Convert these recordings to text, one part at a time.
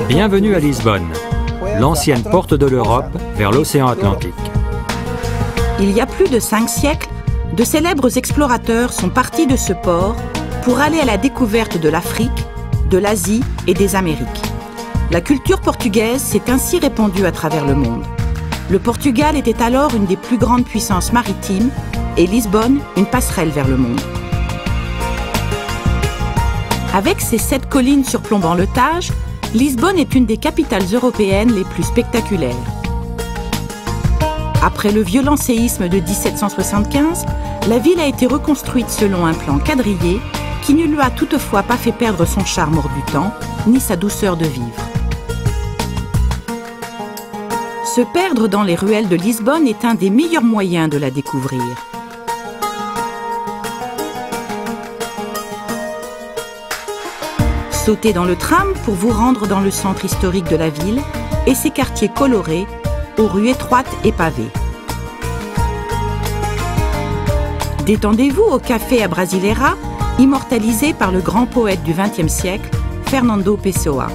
Bienvenue à Lisbonne, l'ancienne porte de l'Europe vers l'océan Atlantique. Il y a plus de 5 siècles, de célèbres explorateurs sont partis de ce port pour aller à la découverte de l'Afrique, de l'Asie et des Amériques. La culture portugaise s'est ainsi répandue à travers le monde. Le Portugal était alors une des plus grandes puissances maritimes et Lisbonne une passerelle vers le monde. Avec ses 7 collines surplombant le Tage, Lisbonne est une des capitales européennes les plus spectaculaires. Après le violent séisme de 1775, la ville a été reconstruite selon un plan quadrillé qui ne lui a toutefois pas fait perdre son charme hors du temps, ni sa douceur de vivre. Se perdre dans les ruelles de Lisbonne est un des meilleurs moyens de la découvrir. Sautez dans le tram pour vous rendre dans le centre historique de la ville et ses quartiers colorés, aux rues étroites et pavées. Détendez-vous au café à Brasileira, immortalisé par le grand poète du XXe siècle, Fernando Pessoa.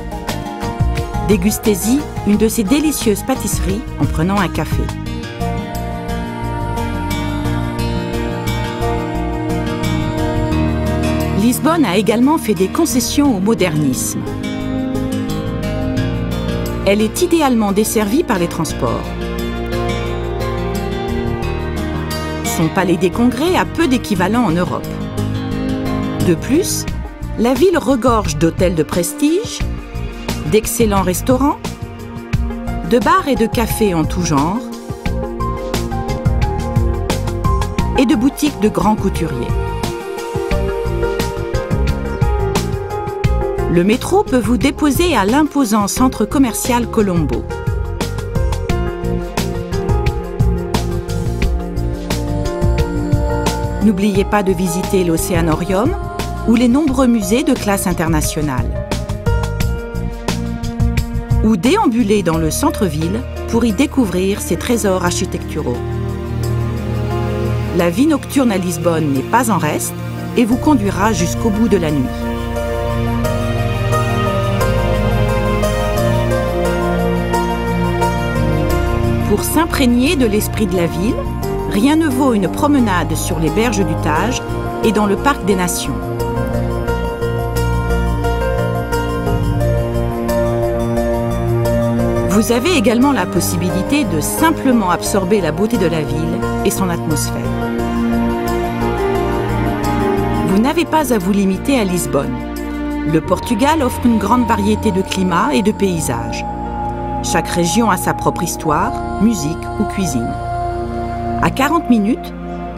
Dégustez-y une de ces délicieuses pâtisseries en prenant un café. Lisbonne a également fait des concessions au modernisme. Elle est idéalement desservie par les transports. Son palais des congrès a peu d'équivalent en Europe. De plus, la ville regorge d'hôtels de prestige, d'excellents restaurants, de bars et de cafés en tout genre et de boutiques de grands couturiers. Le métro peut vous déposer à l'imposant centre commercial Colombo. N'oubliez pas de visiter l'Océanorium ou les nombreux musées de classe internationale. Ou déambuler dans le centre-ville pour y découvrir ses trésors architecturaux. La vie nocturne à Lisbonne n'est pas en reste et vous conduira jusqu'au bout de la nuit. Pour s'imprégner de l'esprit de la ville, rien ne vaut une promenade sur les berges du Tage et dans le Parc des Nations. Vous avez également la possibilité de simplement absorber la beauté de la ville et son atmosphère. Vous n'avez pas à vous limiter à Lisbonne. Le Portugal offre une grande variété de climats et de paysages. Chaque région a sa propre histoire, musique ou cuisine. À 40 minutes,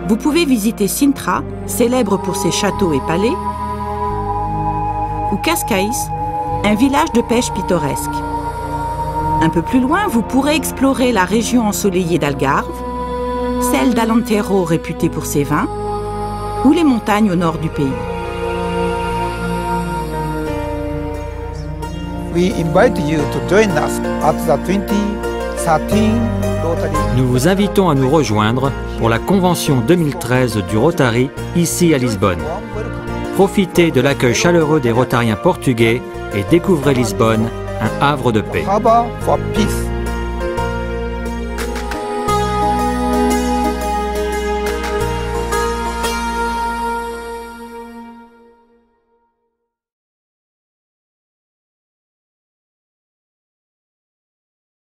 vous pouvez visiter Sintra, célèbre pour ses châteaux et palais, ou Cascais, un village de pêche pittoresque. Un peu plus loin, vous pourrez explorer la région ensoleillée d'Algarve, celle d'Alentejo réputée pour ses vins, ou les montagnes au nord du pays. Nous vous invitons à nous rejoindre pour la convention 2013 du Rotary, ici à Lisbonne. Profitez de l'accueil chaleureux des Rotariens portugais et découvrez Lisbonne, un havre de paix.